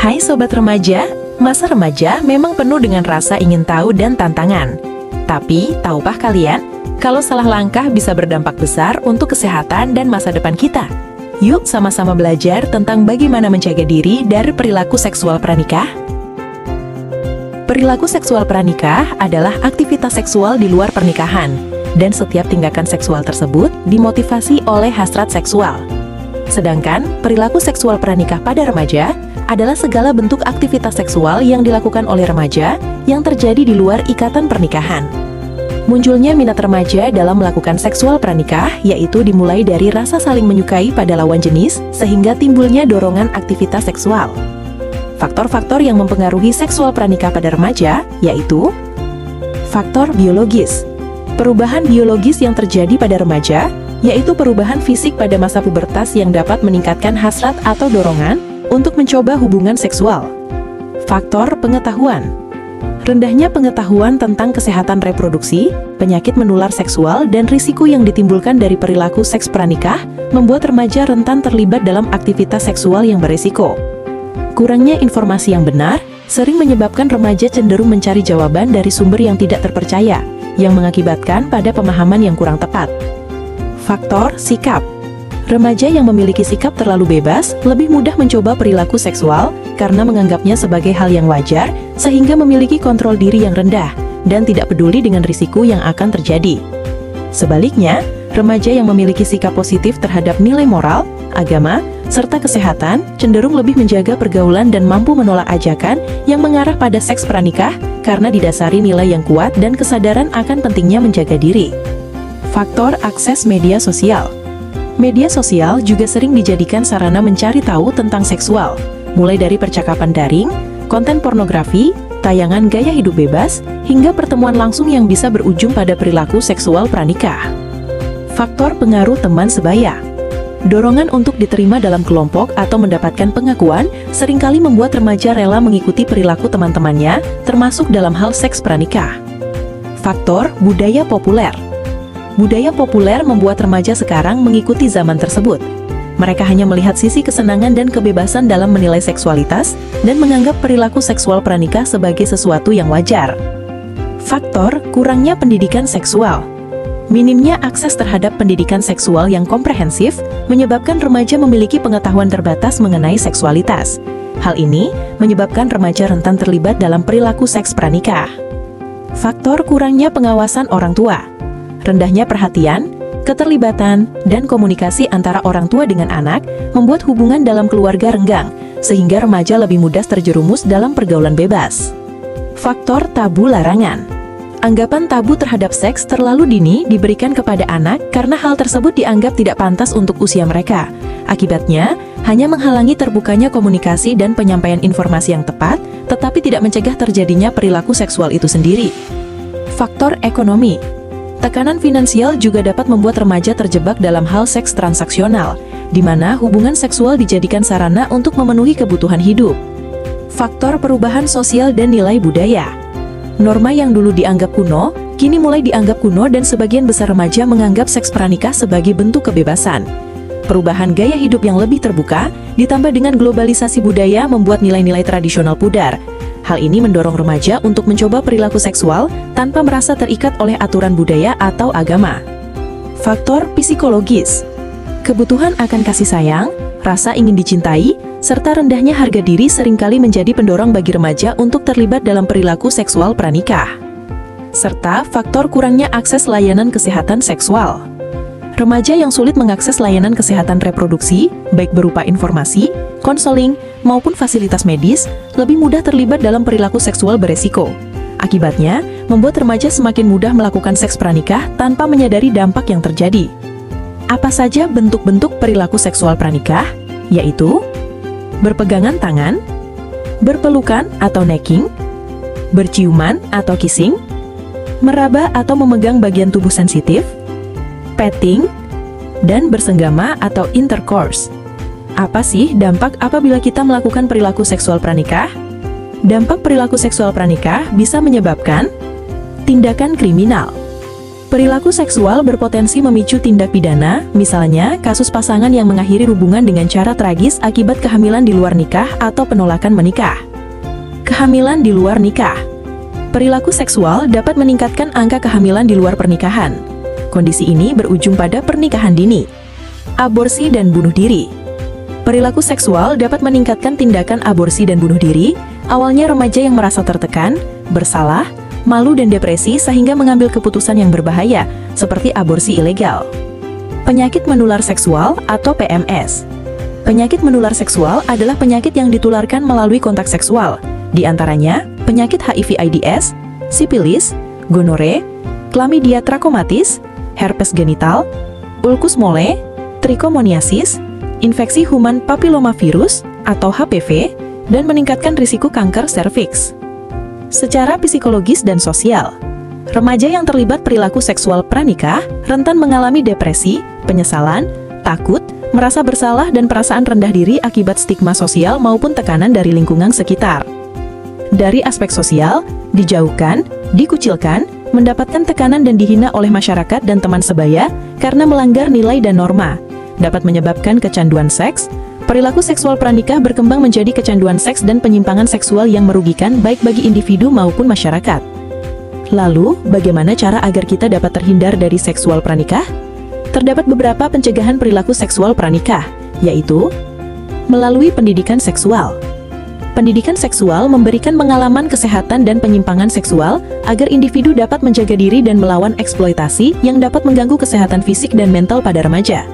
Hai Sobat Remaja, masa remaja memang penuh dengan rasa ingin tahu dan tantangan. Tapi, tahukah kalian, kalau salah langkah bisa berdampak besar untuk kesehatan dan masa depan kita? Yuk sama-sama belajar tentang bagaimana menjaga diri dari perilaku seksual pranikah. Perilaku seksual pranikah adalah aktivitas seksual di luar pernikahan, dan setiap tindakan seksual tersebut dimotivasi oleh hasrat seksual. Sedangkan, perilaku seksual pranikah pada remaja adalah segala bentuk aktivitas seksual yang dilakukan oleh remaja yang terjadi di luar ikatan pernikahan. Munculnya minat remaja dalam melakukan seksual pranikah yaitu dimulai dari rasa saling menyukai pada lawan jenis sehingga timbulnya dorongan aktivitas seksual. Faktor-faktor yang mempengaruhi seksual pranikah pada remaja yaitu faktor biologis. Perubahan biologis yang terjadi pada remaja yaitu perubahan fisik pada masa pubertas yang dapat meningkatkan hasrat atau dorongan untuk mencoba hubungan seksual. Faktor pengetahuan. Rendahnya pengetahuan tentang kesehatan reproduksi, penyakit menular seksual, dan risiko yang ditimbulkan dari perilaku seks pranikah membuat remaja rentan terlibat dalam aktivitas seksual yang berisiko. Kurangnya informasi yang benar sering menyebabkan remaja cenderung mencari jawaban dari sumber yang tidak terpercaya, yang mengakibatkan pada pemahaman yang kurang tepat. Faktor sikap. Remaja yang memiliki sikap terlalu bebas lebih mudah mencoba perilaku seksual karena menganggapnya sebagai hal yang wajar sehingga memiliki kontrol diri yang rendah dan tidak peduli dengan risiko yang akan terjadi. Sebaliknya, remaja yang memiliki sikap positif terhadap nilai moral, agama, serta kesehatan cenderung lebih menjaga pergaulan dan mampu menolak ajakan yang mengarah pada seks pranikah karena didasari nilai yang kuat dan kesadaran akan pentingnya menjaga diri. Faktor akses media sosial. Media sosial juga sering dijadikan sarana mencari tahu tentang seksual, mulai dari percakapan daring, konten pornografi, tayangan gaya hidup bebas, hingga pertemuan langsung yang bisa berujung pada perilaku seksual pranikah. Faktor pengaruh teman sebaya. Dorongan untuk diterima dalam kelompok atau mendapatkan pengakuan seringkali membuat remaja rela mengikuti perilaku teman-temannya, termasuk dalam hal seks pranikah. Faktor budaya populer. Budaya populer membuat remaja sekarang mengikuti zaman tersebut. Mereka hanya melihat sisi kesenangan dan kebebasan dalam menilai seksualitas dan menganggap perilaku seksual pranikah sebagai sesuatu yang wajar. Faktor kurangnya pendidikan seksual. Minimnya akses terhadap pendidikan seksual yang komprehensif menyebabkan remaja memiliki pengetahuan terbatas mengenai seksualitas. Hal ini menyebabkan remaja rentan terlibat dalam perilaku seks pranikah. Faktor kurangnya pengawasan orang tua. Rendahnya perhatian, keterlibatan, dan komunikasi antara orang tua dengan anak membuat hubungan dalam keluarga renggang, sehingga remaja lebih mudah terjerumus dalam pergaulan bebas. Faktor tabu larangan. Anggapan tabu terhadap seks terlalu dini diberikan kepada anak karena hal tersebut dianggap tidak pantas untuk usia mereka. Akibatnya, hanya menghalangi terbukanya komunikasi dan penyampaian informasi yang tepat, tetapi tidak mencegah terjadinya perilaku seksual itu sendiri. Faktor ekonomi. Tekanan finansial juga dapat membuat remaja terjebak dalam hal seks transaksional, di mana hubungan seksual dijadikan sarana untuk memenuhi kebutuhan hidup. Faktor perubahan sosial dan nilai budaya. Norma yang dulu dianggap kuno, kini mulai dianggap kuno dan sebagian besar remaja menganggap seks pranikah sebagai bentuk kebebasan. Perubahan gaya hidup yang lebih terbuka, ditambah dengan globalisasi budaya membuat nilai-nilai tradisional pudar. Hal ini mendorong remaja untuk mencoba perilaku seksual tanpa merasa terikat oleh aturan budaya atau agama. Faktor psikologis. Kebutuhan akan kasih sayang, rasa ingin dicintai, serta rendahnya harga diri seringkali menjadi pendorong bagi remaja untuk terlibat dalam perilaku seksual pranikah. Serta faktor kurangnya akses layanan kesehatan seksual. Remaja yang sulit mengakses layanan kesehatan reproduksi, baik berupa informasi, konseling, maupun fasilitas medis, lebih mudah terlibat dalam perilaku seksual beresiko. Akibatnya, membuat remaja semakin mudah melakukan seks pranikah tanpa menyadari dampak yang terjadi. Apa saja bentuk-bentuk perilaku seksual pranikah? Yaitu berpegangan tangan, berpelukan atau necking, berciuman atau kissing, meraba atau memegang bagian tubuh sensitif, petting, dan bersenggama atau intercourse. Apa sih dampak apabila kita melakukan perilaku seksual pranikah? Dampak perilaku seksual pranikah bisa menyebabkan tindakan kriminal, Perilaku seksual berpotensi memicu tindak pidana, misalnya kasus pasangan yang mengakhiri hubungan dengan cara tragis akibat kehamilan di luar nikah atau penolakan menikah. Kehamilan di luar nikah. Perilaku seksual dapat meningkatkan angka kehamilan di luar pernikahan. Kondisi ini berujung pada pernikahan dini. Aborsi dan bunuh diri. Perilaku seksual dapat meningkatkan tindakan aborsi dan bunuh diri, awalnya remaja yang merasa tertekan, bersalah, malu dan depresi sehingga mengambil keputusan yang berbahaya, seperti aborsi ilegal. Penyakit menular seksual atau PMS. Penyakit menular seksual adalah penyakit yang ditularkan melalui kontak seksual, di antaranya penyakit HIV/AIDS, sipilis, gonore, chlamydia trachomatis, herpes genital, ulkus mole, trichomoniasis, infeksi human papillomavirus atau HPV, dan meningkatkan risiko kanker serviks. Secara psikologis dan sosial, remaja yang terlibat perilaku seksual pranikah rentan mengalami depresi, penyesalan, takut, merasa bersalah dan perasaan rendah diri akibat stigma sosial maupun tekanan dari lingkungan sekitar. Dari aspek sosial, dijauhkan, dikucilkan, mendapatkan tekanan dan dihina oleh masyarakat dan teman sebaya karena melanggar nilai dan norma, dapat menyebabkan kecanduan seks. Perilaku seksual pranikah berkembang menjadi kecanduan seks dan penyimpangan seksual yang merugikan baik bagi individu maupun masyarakat. Lalu, bagaimana cara agar kita dapat terhindar dari seksual pranikah? Terdapat beberapa pencegahan perilaku seksual pranikah, yaitu melalui pendidikan seksual. Pendidikan seksual memberikan pengalaman kesehatan dan penyimpangan seksual agar individu dapat menjaga diri dan melawan eksploitasi yang dapat mengganggu kesehatan fisik dan mental pada remaja.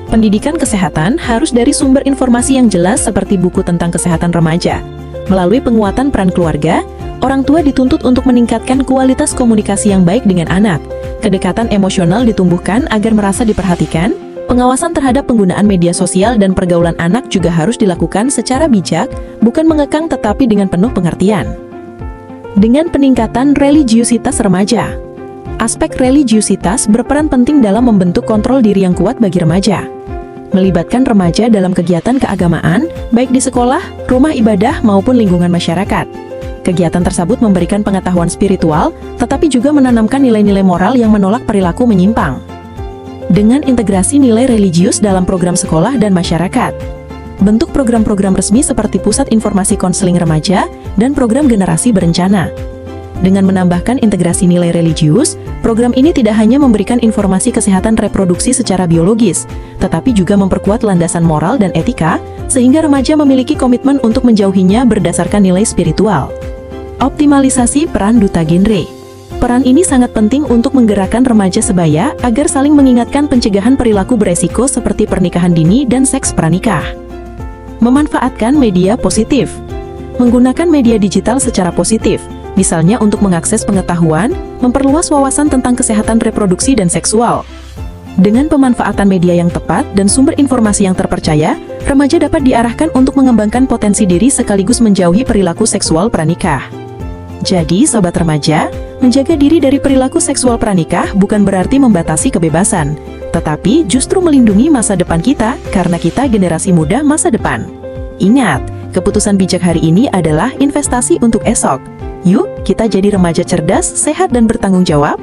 Pendidikan kesehatan harus dari sumber informasi yang jelas seperti buku tentang kesehatan remaja. Melalui penguatan peran keluarga, orang tua dituntut untuk meningkatkan kualitas komunikasi yang baik dengan anak. Kedekatan emosional ditumbuhkan agar merasa diperhatikan. Pengawasan terhadap penggunaan media sosial dan pergaulan anak juga harus dilakukan secara bijak, bukan mengekang tetapi dengan penuh pengertian. Dengan peningkatan religiusitas remaja. Aspek religiusitas berperan penting dalam membentuk kontrol diri yang kuat bagi remaja. Melibatkan remaja dalam kegiatan keagamaan, baik di sekolah, rumah ibadah, maupun lingkungan masyarakat. Kegiatan tersebut memberikan pengetahuan spiritual, tetapi juga menanamkan nilai-nilai moral yang menolak perilaku menyimpang. Dengan integrasi nilai religius dalam program sekolah dan masyarakat. Bentuk program-program resmi seperti Pusat Informasi Konseling Remaja dan Program Generasi Berencana. Dengan menambahkan integrasi nilai religius, program ini tidak hanya memberikan informasi kesehatan reproduksi secara biologis, tetapi juga memperkuat landasan moral dan etika, sehingga remaja memiliki komitmen untuk menjauhinya berdasarkan nilai spiritual. Optimalisasi peran duta genre. Peran ini sangat penting untuk menggerakkan remaja sebaya agar saling mengingatkan pencegahan perilaku beresiko seperti pernikahan dini dan seks pranikah. Memanfaatkan media positif. Menggunakan media digital secara positif, misalnya untuk mengakses pengetahuan, memperluas wawasan tentang kesehatan reproduksi dan seksual. Dengan pemanfaatan media yang tepat dan sumber informasi yang terpercaya, remaja dapat diarahkan untuk mengembangkan potensi diri sekaligus menjauhi perilaku seksual pranikah. Jadi, sobat remaja, menjaga diri dari perilaku seksual pranikah bukan berarti membatasi kebebasan, tetapi justru melindungi masa depan kita karena kita generasi muda masa depan. Ingat, keputusan bijak hari ini adalah investasi untuk esok. Yuk, kita jadi remaja cerdas, sehat, dan bertanggung jawab.